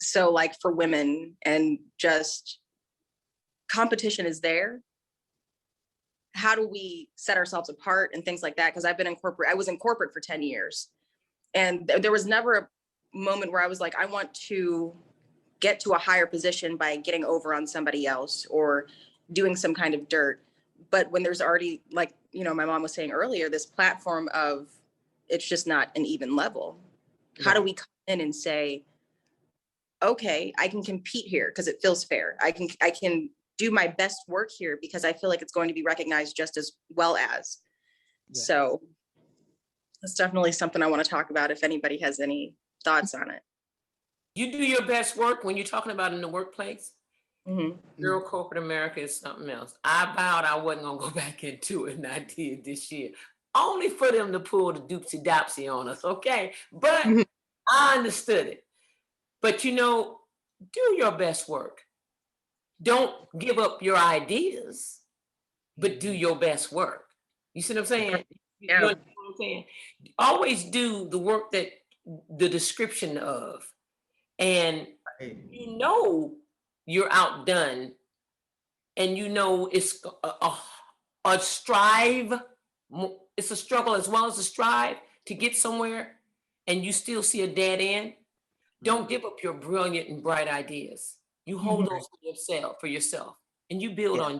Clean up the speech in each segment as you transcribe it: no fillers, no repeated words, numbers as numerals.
So like for women, and just competition is there. How do we set ourselves apart and things like that? Because I've been in corporate, I was in corporate for 10 years. And there was never a moment where I was like, I want to get to a higher position by getting over on somebody else or doing some kind of dirt. But when there's already, like, you know, my mom was saying earlier, this platform of it's just not an even level. How do we come in and say, okay, I can compete here because it feels fair. I can do my best work here because I feel like it's going to be recognized just as well as. So that's definitely something I want to talk about if anybody has any thoughts on it. You do your best work when you're talking about in the workplace. Mm-hmm. Girl, corporate America is something else. I vowed I wasn't gonna go back into it, and I did this year. Only for them to pull the doopsie dopsy on us, okay? But I understood it. But you know, do your best work. Don't give up your ideas, but do your best work. You see what I'm saying? You understand what I'm saying? Always do the work that the description of, and you know you're outdone, and you know it's a strive. It's a struggle as well as a strive to get somewhere, and you still see a dead end. Don't give up your brilliant and bright ideas. You hold those to yourself for yourself, and you build on.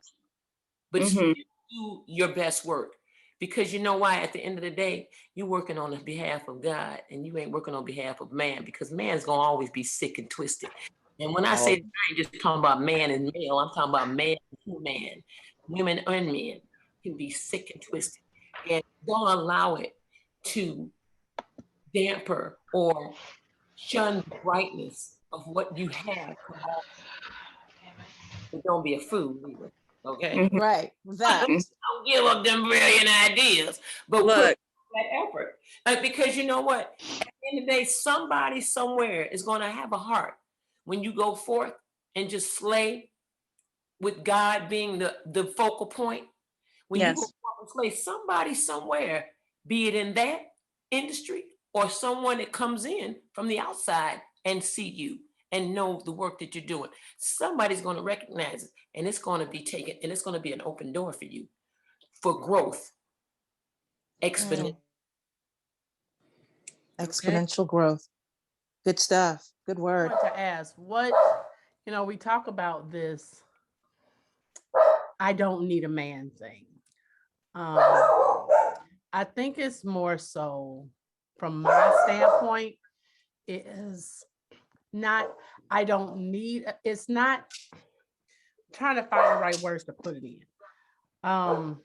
But you do your best work, because you know why? At the end of the day, you're working on the behalf of God, and you ain't working on behalf of man, because man's gonna always be sick and twisted. And when I say that, I ain't just talking about man and male, I'm talking about man and man, women and men can be sick and twisted. And don't allow it to damper or shun the brightness of what you have. But don't be a fool either. Okay. Right. That. Don't give up them brilliant ideas, but put that effort. Because you know what? At the end of the day, somebody somewhere is going to have a heart when you go forth and just slay, with God being the focal point. When you go forth and slay, somebody somewhere, be it in that industry or someone that comes in from the outside and see you and know the work that you're doing, somebody's going to recognize it, and it's going to be taken, and it's going to be an open door for you for growth. Exponential growth. Good stuff. Good word. I want to ask, what, you know, we talk about this I don't need a man thing. I think it's more so from my standpoint, it is not, I don't need, it's not, trying to find the right words to put it in.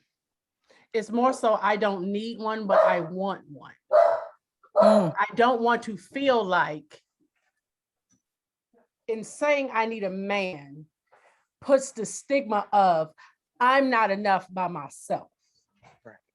It's more so I don't need one, but I want one. I don't want to feel like, in saying I need a man, puts the stigma of I'm not enough by myself.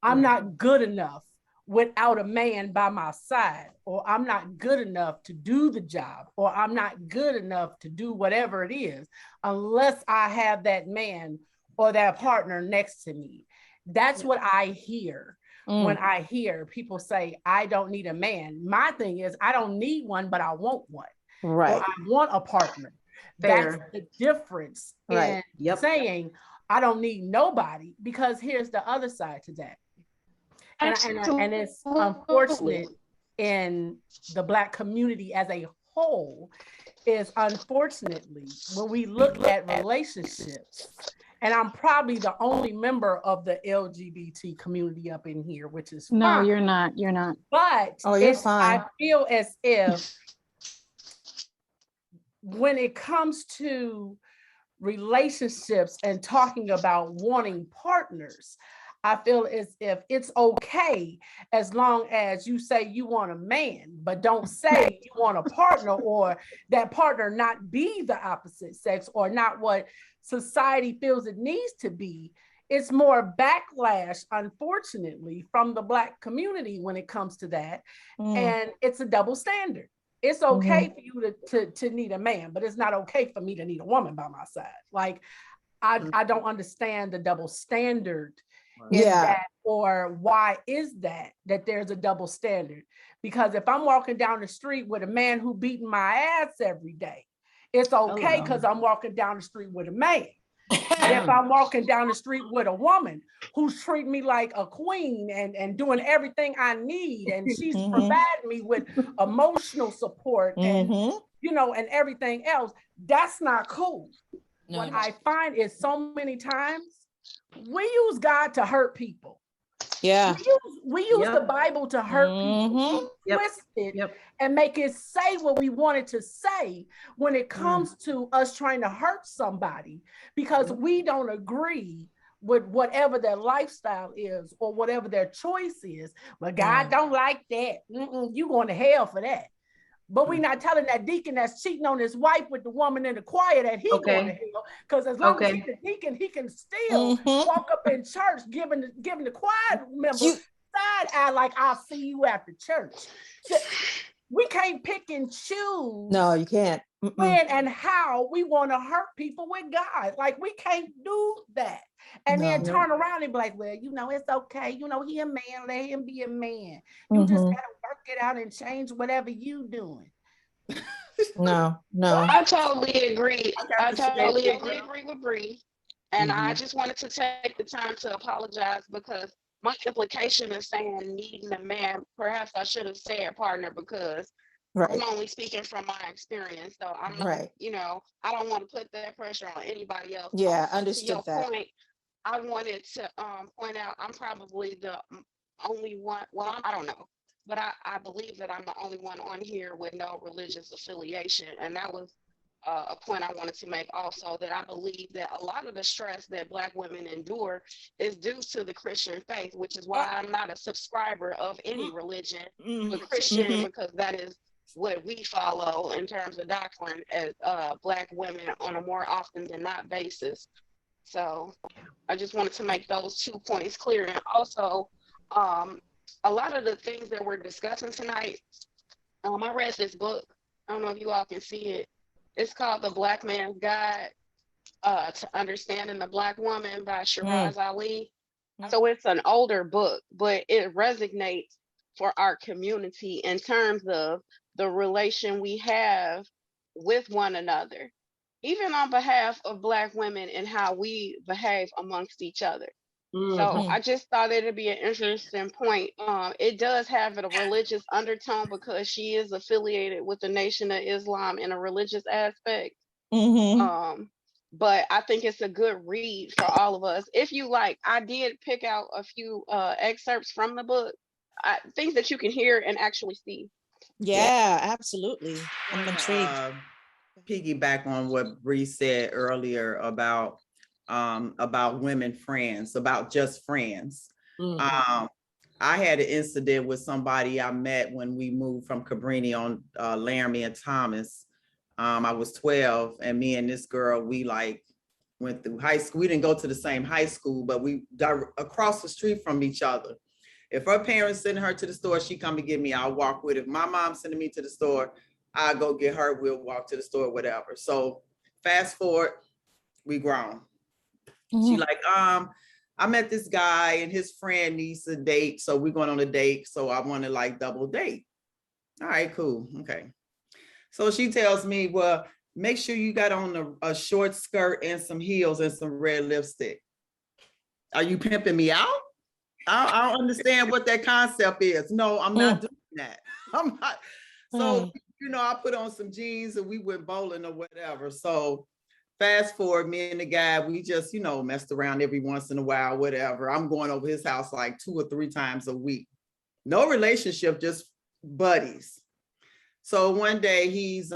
I'm not good enough without a man by my side, or I'm not good enough to do the job, or I'm not good enough to do whatever it is, unless I have that man or that partner next to me. That's what I hear when I hear people say, I don't need a man. My thing is, I don't need one, but I want one. Right. Or I want a partner. That's the difference in saying, I don't need nobody, because here's the other side to that. And it's unfortunate in the Black community as a whole, is unfortunately when we look at relationships, and I'm probably the only member of the LGBT community up in here, which is no, fine. you're not. But you're fine. I feel as if when it comes to relationships and talking about wanting partners, I feel as if it's okay as long as you say you want a man, but don't say you want a partner, or that partner not be the opposite sex, or not what society feels it needs to be. It's more backlash, unfortunately, from the Black community when it comes to that. And it's a double standard. It's okay for you to need a man, but it's not okay for me to need a woman by my side. Like, I don't understand the double standard in that, or why is that there's a double standard? Because if I'm walking down the street with a man who beating my ass every day, It's Oh, okay no. because I'm walking down the street with a man. But if I'm walking down the street with a woman who's treating me like a queen and doing everything I need, and she's providing me with emotional support and and everything else, that's not cool. No, What no. I find is so many times we use God to hurt people. Yeah. We use the Yep. Bible to hurt people, Yep. twist it, Yep. and make it say what we want it to say when it comes to us trying to hurt somebody because we don't agree with whatever their lifestyle is or whatever their choice is. But God don't like that. You going to hell for that. But we're not telling that deacon that's cheating on his wife with the woman in the choir that he going to hell. Because as long as he's the deacon, he can still walk up in church giving the choir member side eye like, I'll see you after church. So we can't pick and choose. No, you can't. When and how we want to hurt people with God. Like, we can't do that. And then turn around and be like, well, it's okay. He a man, let him be a man. You just got to work it out and change whatever you doing. No. I totally agree. I totally agree with Bree. And I just wanted to take the time to apologize because my implication is saying needing a man. Perhaps I should have said partner because I'm only speaking from my experience. So I'm not, I don't want to put that pressure on anybody else. Yeah, also, understood to your that. point, I wanted to point out I'm probably the only one. Well, I don't know. But I believe that I'm the only one on here with no religious affiliation. And that was a point I wanted to make also, that I believe that a lot of the stress that Black women endure is due to the Christian faith, which is why I'm not a subscriber of any religion, but Christian, because that is what we follow in terms of doctrine as Black women on a more often than not basis. So I just wanted to make those 2 points clear. And also, a lot of the things that we're discussing tonight, I read this book. I don't know if you all can see it. It's called The Black Man's Guide to Understanding the Black Woman by CHARs Ali. So it's an older book, but it resonates for our community in terms of the relation we have with one another, even on behalf of Black women and how we behave amongst each other. So I just thought it'd be an interesting point. It does have a religious undertone because she is affiliated with the Nation of Islam in a religious aspect. But I think it's a good read for all of us. If you like, I did pick out a few excerpts from the book, things that you can hear and actually see. Yeah, absolutely. I'm intrigued. Piggyback on what Bree said earlier about women friends, about just friends. I had an incident with somebody I met when we moved from Cabrini on Laramie and Thomas. I was 12, and me and this girl, we went through high school. We didn't go to the same high school, but we got across the street from each other. If her parents sending her to the store, she come to get me, I'll walk with it. If my mom sending me to the store, I'll go get her, we'll walk to the store, whatever. So fast forward, we grown. She like, I met this guy and his friend needs a date. So we're going on a date. So I want to double date. All right, cool. Okay. So she tells me, well, make sure you got on a short skirt and some heels and some red lipstick. Are you pimping me out? I don't understand what that concept is. No, I'm not doing that. I'm not. So, I put on some jeans and we went bowling or whatever. So fast forward, me and the guy, we just, messed around every once in a while, whatever. I'm going over his house 2 or 3 times a week. No relationship, just buddies. So one day he's,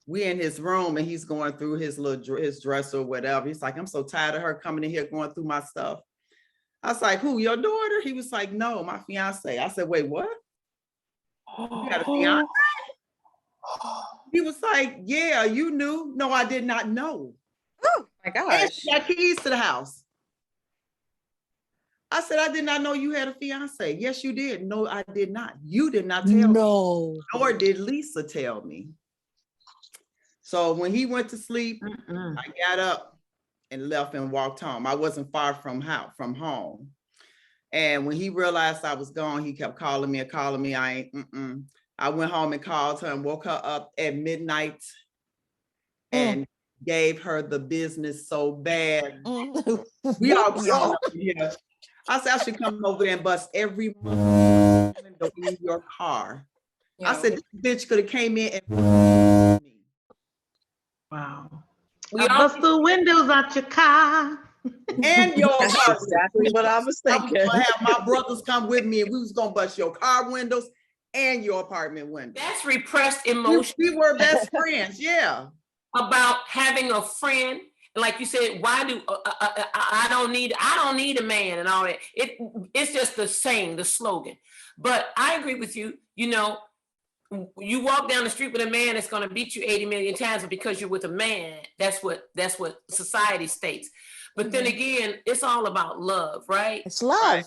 we in his room and he's going through his dresser or whatever. He's like, I'm so tired of her coming in here going through my stuff. I was like, who, your daughter? He was like, no, my fiance. I said, wait, what? You got a fiance? He was like, yeah, you knew. No, I did not know. Oh my gosh. And she got keys to the house. I said, I did not know you had a fiance. Yes, you did. No, I did not. You did not tell me. Nor did Lisa tell me. So when he went to sleep, I got up and left and walked home. I wasn't far from home. And when he realized I was gone, he kept calling me. I I went home and called her and woke her up at midnight and gave her the business so bad. We all grown up in here. I said, I should come over there and bust every window in your car. I said, this bitch could have came in and me. Wow. We I all bust the windows out your car. And your That's apartment. exactly what I was I was thinking. gonna have my brothers come with me and we was gonna bust your car windows and your apartment windows. that's repressed We, emotion we were best friends, yeah. about having a friend. Like you said, why do I don't need a man and all that. It's just the saying, the slogan. But I agree with you. You know, you walk down the street with a man that's going to beat you 80 million times, but because you're with a man, that's what society states. But then again, it's all about love, right? It's love. Right.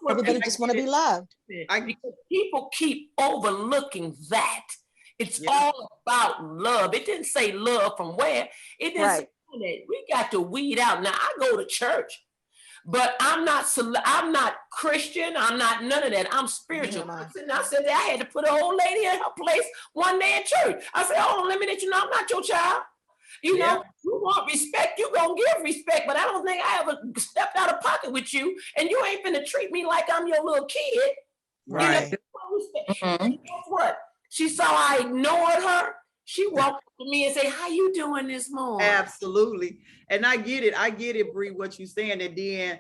Everybody just want to be loved. Because people keep overlooking that. It's Yeah. all about love. It didn't say love from where. It didn't say that. We got to weed out. Now I go to church, but I'm not Christian. I'm not none of that. I'm spiritual. I said that I had to put an old lady in her place one day in church. I said, oh, let me let you know I'm not your child. You know, you want respect, you gonna give respect, but I don't think I ever stepped out of pocket with you, and you ain't finna treat me like I'm your little kid. Right. You know? And guess what? She saw I ignored her. She walked up to me and said, how you doing this morning? Absolutely. And I get it, Bree, what you're saying. And then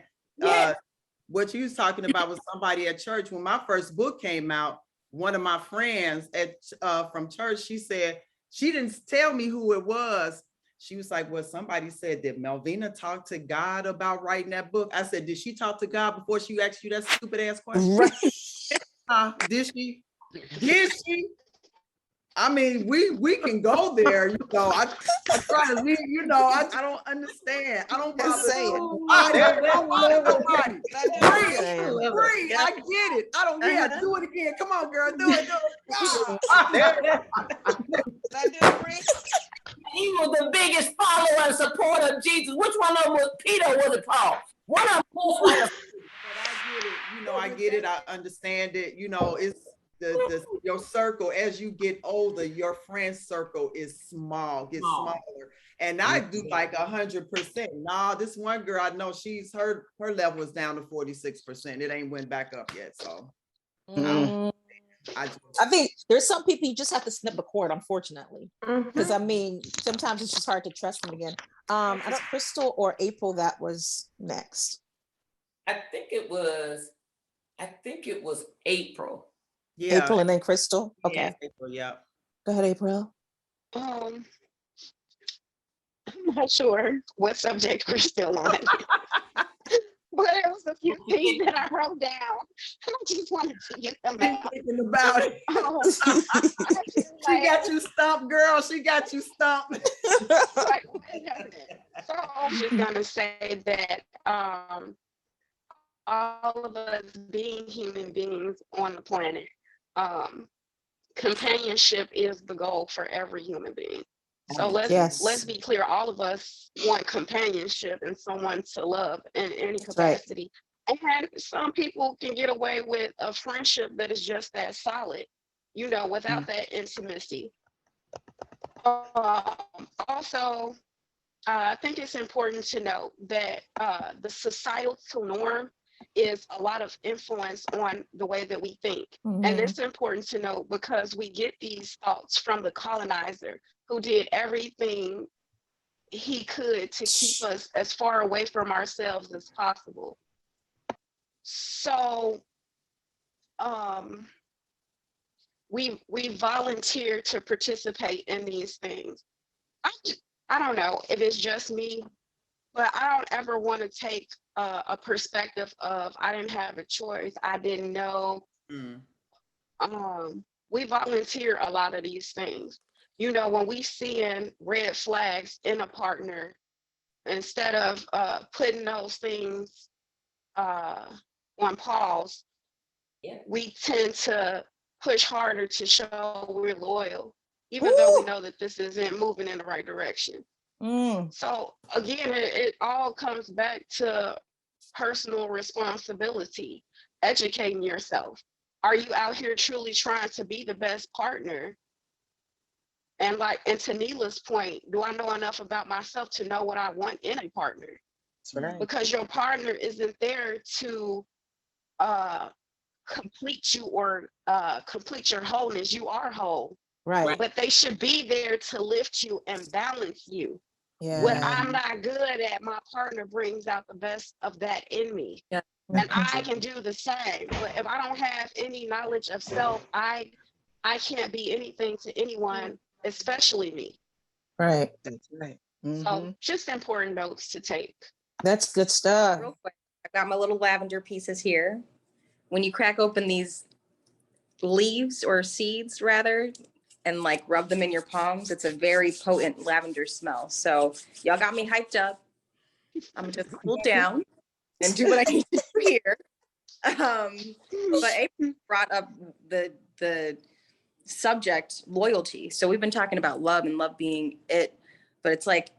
what you was talking about was somebody at church. When my first book came out, one of my friends from church, she said, she didn't tell me who it was. She was like, well, somebody said, did Melvina talk to God about writing that book? I said, did she talk to God before she asked you that stupid ass question? Right. Did she? Did she? I mean, we can go there, you know. I try to read, you know, I don't understand. I don't bother saying. I get it. I don't do it again. Come on, girl, do it. He was the biggest follower and supporter of Jesus. Which one of them was Peter or was it Paul? One of them was like But I get it, you know, I get it, I understand it, you know, it's your circle as you get older, your friend circle is gets smaller. And I do like 100%. Nah, this one girl, I know her level is down to 46%. It ain't went back up yet. So I think there's some people you just have to snip a cord, unfortunately. Because I mean, sometimes it's just hard to trust them again. I don't Crystal or April that was next. I think it was April. Yeah. April and then Crystal. Okay. Yeah, April, yeah. Go ahead, April. I'm not sure what subject we're still on. But there was a few things that I wrote down. I just wanted to get them out. Thinking about it. She got you stumped, girl. She got you stumped. So I'm just gonna say that all of us being human beings on the planet, companionship is the goal for every human being. So let's be clear, all of us want companionship and someone to love in any capacity. And some people can get away with a friendship that is just that solid, you know, without that intimacy. Also, I think it's important to note that the societal norm is a lot of influence on the way that we think. And it's important to know because we get these thoughts from the colonizer who did everything he could to keep us as far away from ourselves as possible. So we volunteer to participate in these things. I don't know if it's just me, but I don't ever want to take a perspective of I didn't have a choice, I didn't know. We volunteer a lot of these things. You know, when we seeing red flags in a partner, instead of putting those things on pause, we tend to push harder to show we're loyal, even though we know that this isn't moving in the right direction. So again, it all comes back to personal responsibility, educating yourself. are you out here truly trying to be the best partner? And to Neela's point, do I know enough about myself to know what I want in a partner? That's right. Because your partner isn't there to complete you or complete your wholeness. You are whole. Right. But they should be there to lift you and balance you. Yeah. What I'm not good at, my partner brings out the best of that in me. Yeah. And I can do the same. But if I don't have any knowledge of self, I can't be anything to anyone, especially me. Right. That's right. So just important notes to take. That's good stuff. Real quick, I got my little lavender pieces here. When you crack open these leaves or seeds rather, and like rub them in your palms, it's a very potent lavender smell. So y'all got me hyped up. I'm gonna just cool down and do what I need to do here. But April brought up the subject loyalty. So we've been talking about love and love being it, but it's like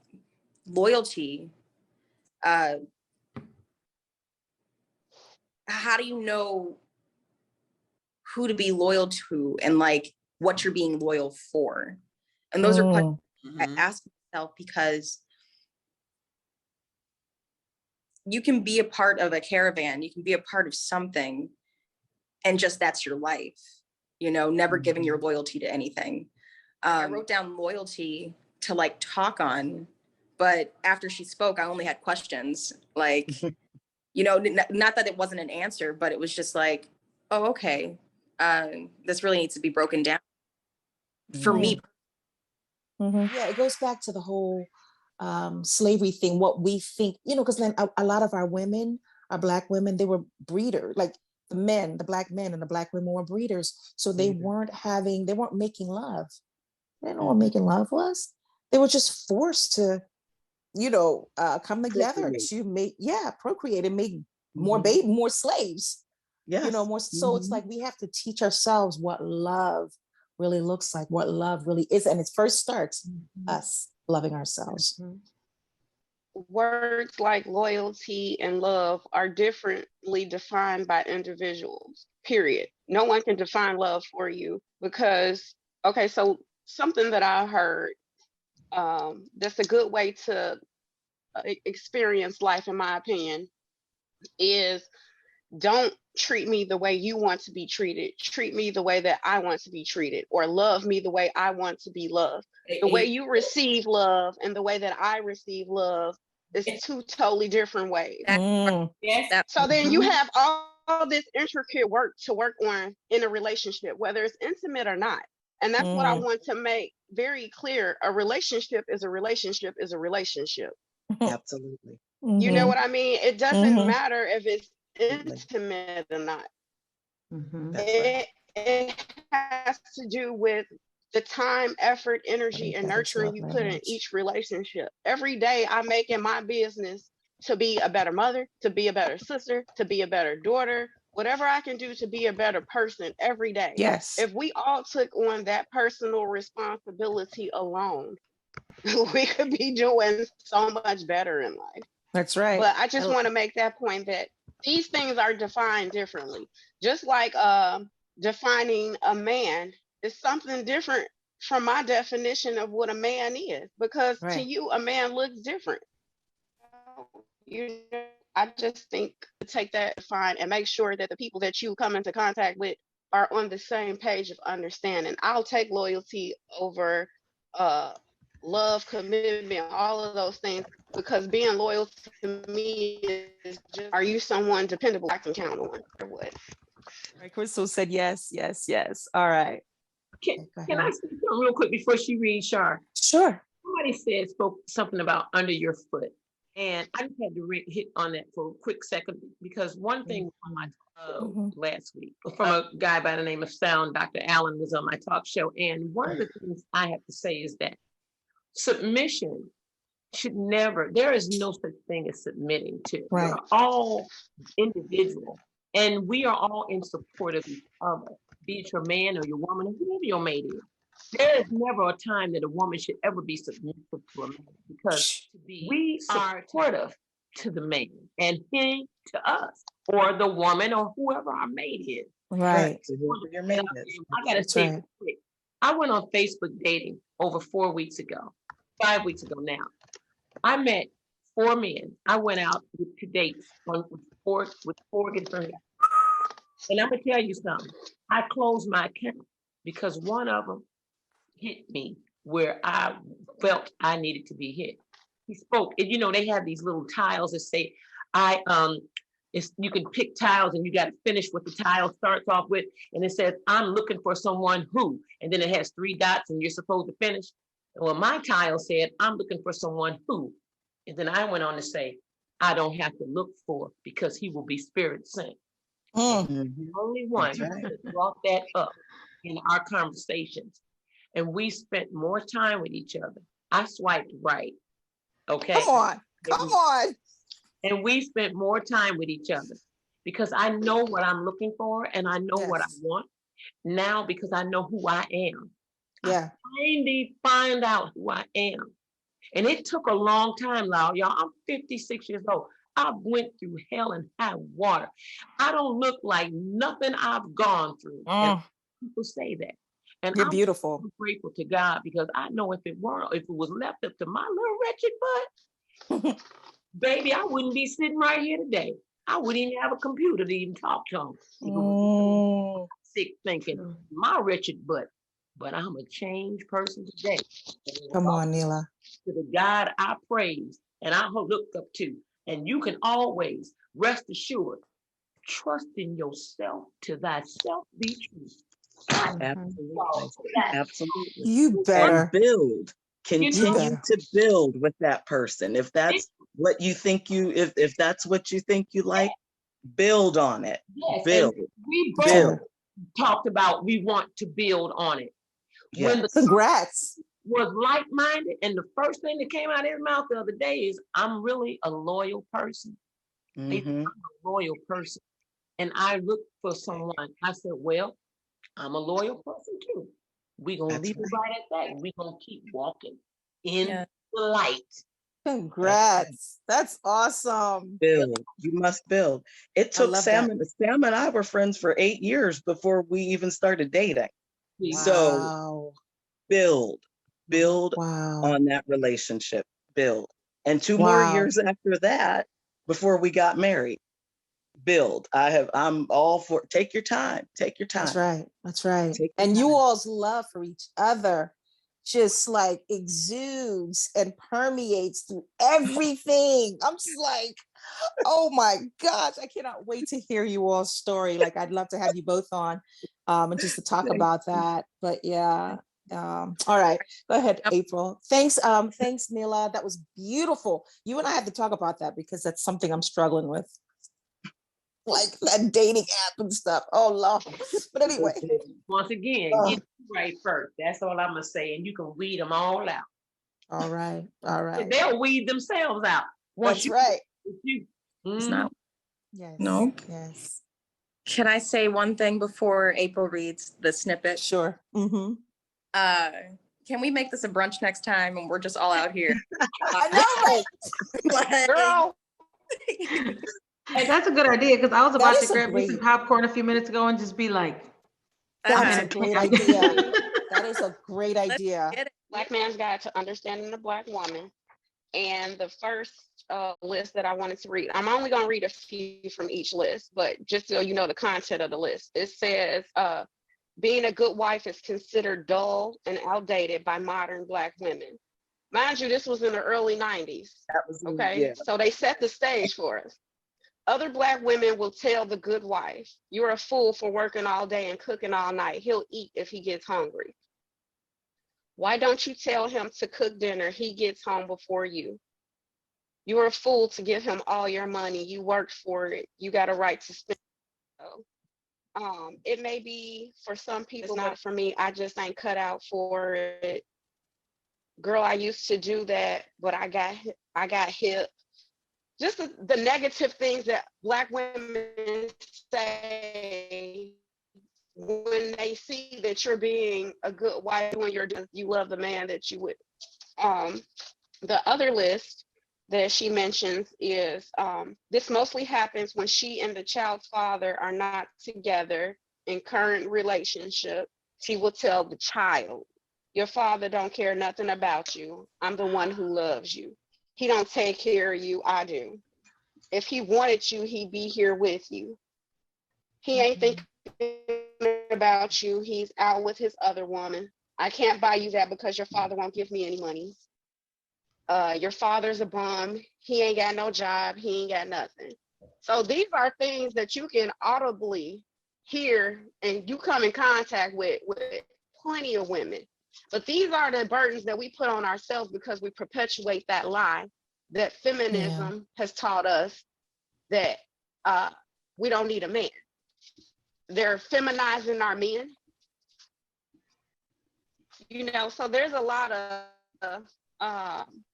loyalty. How do you know who to be loyal to and like what you're being loyal for? And those are questions I ask myself, because you can be a part of a caravan, you can be a part of something, and just that's your life, you know, never giving your loyalty to anything. I wrote down loyalty to like talk on, but after she spoke, I only had questions. Like, you know, not that it wasn't an answer, but it was just like, oh, okay, this really needs to be broken down for me. Yeah, it goes back to the whole slavery thing, what we think, you know, because then a lot of our women, our Black women, they were breeders, like the Black men and the Black women were breeders. So they weren't making love. They didn't know what making love was. They were just forced to, you know, come together to procreate and make more slaves. Yes. You know, more. So it's like we have to teach ourselves what love really looks like, what love really is. And it first starts us loving ourselves. Words like loyalty and love are differently defined by individuals, period. No one can define love for you because, okay, so something that I heard that's a good way to experience life, in my opinion, is don't treat me the way you want to be treated. Treat me the way that I want to be treated, or love me the way I want to be loved. The way you receive love and the way that I receive love is two totally different ways. So then you have all this intricate work to work on in a relationship, whether it's intimate or not. And that's what I want to make very clear. A relationship is a relationship is a relationship. Absolutely. You know what I mean? It doesn't matter if it's intimate or not. It has to do with the time, effort, energy, and nurturing you put in each relationship. Every day I make it my business to be a better mother, to be a better sister, to be a better daughter, whatever I can do to be a better person every day. Yes. If we all took on that personal responsibility alone, we could be doing so much better in life. That's right. But I just want to make that point that these things are defined differently. Just like defining a man is something different from my definition of what a man is, because to you, a man looks different. You know, I just think to take that fine and make sure that the people that you come into contact with are on the same page of understanding. I'll take loyalty over love, commitment, all of those things, because being loyal to me is just, are you someone dependable I can count on or what? Right, Crystal said yes, yes, yes. All right. Can I say something real quick before she reads, Char? Sure. Somebody spoke something about under your foot. And I just had to hit on that for a quick second, because one thing on my last week from a guy by the name of Sound, Dr. Allen, was on my talk show. And one of the things I have to say is that submission should never, there is no such thing as submitting to. Right. We're all individual, and we are all in support of each other, be it your man or your woman or whoever your mate is. There is never a time that a woman should ever be submissive to a man, because we are supportive to the man and he to us, or the woman, or whoever our mate is. Right. To whoever your mate is. I gotta That's say, right. quick, I went on Facebook dating over 4 weeks ago, 5 weeks ago now. I met 4 men. I went out to dates with four different guys. And I'm gonna tell you something. I closed my account because one of them hit me where I felt I needed to be hit. He spoke, and they have these little tiles that say, you can pick tiles and you got to finish what the tile starts off with. And it says, I'm looking for someone who, and then it has 3 dots and you're supposed to finish. Well, my tile said, I'm looking for someone who, and then I went on to say, I don't have to look for because he will be spirit sent. The only one that brought that up in our conversations. And we spent more time with each other. I swiped right. Okay. Come on. And we spent more time with each other because I know what I'm looking for and I know what I want now because I know who I am. Yeah. I finally find out who I am. And it took a long time, y'all. I'm 56 years old. I went through hell and high water. I don't look like nothing I've gone through. And people say that. And You're I'm beautiful. so grateful to God because I know if it was left up to my little wretched butt, baby, I wouldn't be sitting right here today. I wouldn't even have a computer to even talk to them. Sick thinking, my wretched butt. But I'm a changed person today. Come on, Neela. To the God I praise and I look up to. And you can always rest assured, trust in yourself to thyself be true. Absolutely. You better. And build. Continue to build with that person. If that's what you think if that's what you think you like, build on it. Yes. Build. We both talked about we want to build on it. Yes. When the Congrats. was like-minded, and the first thing that came out of his mouth the other day is, I'm really a loyal person. I'm a loyal person. And I looked for someone. I said, well, I'm a loyal person too. We're going to leave it right at that. We're going to keep walking in the light. Congrats. That's awesome. Build. You must build. It took Sam and I were friends for 8 years before we even started dating. Wow. So build on that relationship, build. And 2 more years after that, before we got married, build. I'm all for, take your time. That's right. That's right. And you all's love for each other just like exudes and permeates through everything. I'm just like, oh my gosh, I cannot wait to hear you all's story. Like, I'd love to have you both on and just to talk about that. But yeah. All right, go ahead, April. Thanks, Neela. That was beautiful. You and I have to talk about that because that's something I'm struggling with, like that dating app and stuff. Oh Lord. But anyway, once again, get right first. That's all I'm gonna say, and you can weed them all out. All right. They'll weed themselves out. That's right. It's not. Yes. No. Yes. Can I say one thing before April reads the snippet? Sure. Can we make this a brunch next time and we're just all out here? I know, right? Girl. That's a good idea because I was about to grab me some popcorn a few minutes ago and just be like, that's a great idea. That is a great idea. Black Man's Guide to Understanding the Black Woman. And the first list that I wanted to read, I'm only going to read a few from each list, but just so you know the content of the list, it says, being a good wife is considered dull and outdated by modern Black women. Mind you, this was in the early 90s. So they set the stage for us. Other Black women will tell the good wife, you're a fool for working all day and cooking all night. He'll eat if he gets hungry. Why don't you tell him to cook dinner? He gets home before you. You're a fool to give him all your money. You worked for it. You got a right to spend it. It may be for some people, not for me. I just ain't cut out for it. Girl, I used to do that, but I got hip. Just the negative things that Black women say when they see that you're being a good wife, when you love the man that you would. The other list that she mentions is this mostly happens when she and the child's father are not together. in current relationship, she will tell the child, your father don't care nothing about you. I'm the one who loves you. He don't take care of you, I do. If he wanted you, he'd be here with you. He ain't thinking about you. He's out with his other woman. I can't buy you that because your father won't give me any money. Your father's a bum. He ain't got no job. He ain't got nothing. So these are things that you can audibly hear and you come in contact with plenty of women. But these are the burdens that we put on ourselves because we perpetuate that lie that feminism has taught us that we don't need a man. They're feminizing our men. You know, so there's a lot of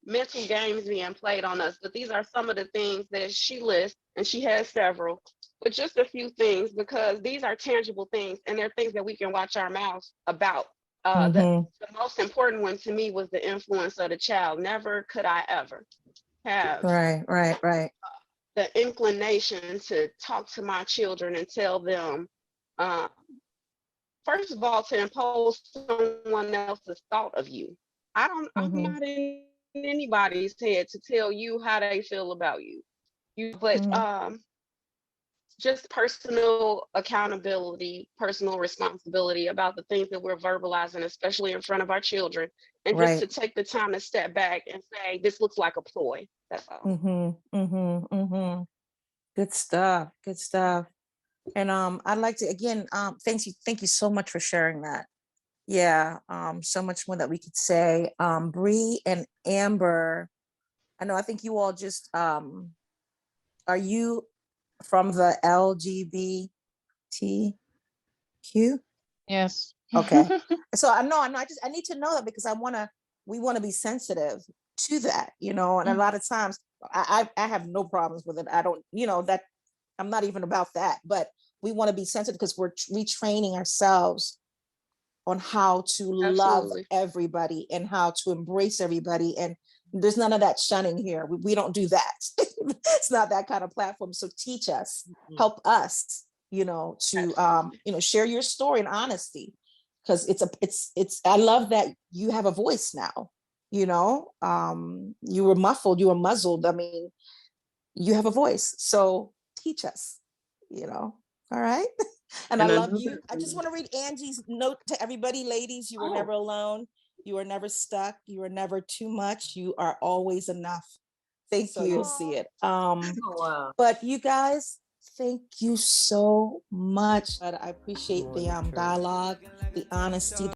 mental games being played on us, but these are some of the things that she lists, and she has several, but just a few things, because these are tangible things and they're things that we can watch our mouths about. The most important one to me was the influence of the child. Never could I ever have the inclination to talk to my children and tell them, first of all, to impose someone else's thought of you. I'm not in anybody's head to tell you how they feel about you. But just personal accountability, personal responsibility about the things that we're verbalizing, especially in front of our children, and just to take the time to step back and say, this looks like a ploy. That's all. Good stuff. Good stuff. And I'd like to again, thank you so much for sharing that. Yeah, so much more that we could say. Bree and Amber, I think you all just are you from the LGBTQ? Yes. Okay. So I need to know that because we want to be sensitive to that, and a lot of times I have no problems with it. I don't, that I'm not even about that, but we want to be sensitive because we're retraining ourselves on how to love everybody and how to embrace everybody. And there's none of that shunning here. We don't do that. It's not that kind of platform. So teach us, help us, to, share your story in honesty. Because it's, I love that you have a voice now, you were muffled, you were muzzled. I mean, you have a voice. So teach us, all right. And I love you. I just want to read Angie's note to everybody. Ladies, you were never alone. You are never stuck. You are never too much. You are always enough. Thank you. You'll see it. But you guys, thank you so much. I appreciate the dialogue, the honesty.